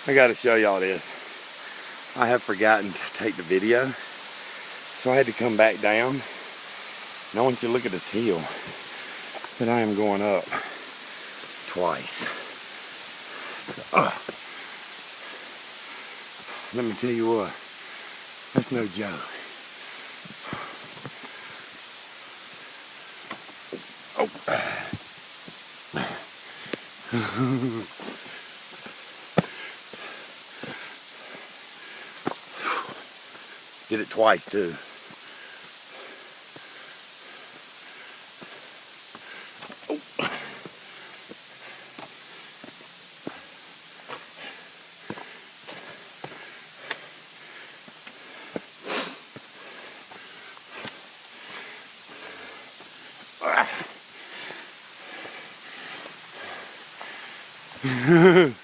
I gotta show y'all this. I have forgotten to take the video, so I had to come back down. And I want you to look at this hill that I am going up twice. Let me tell you what, that's no joke. Did it twice too. Oh.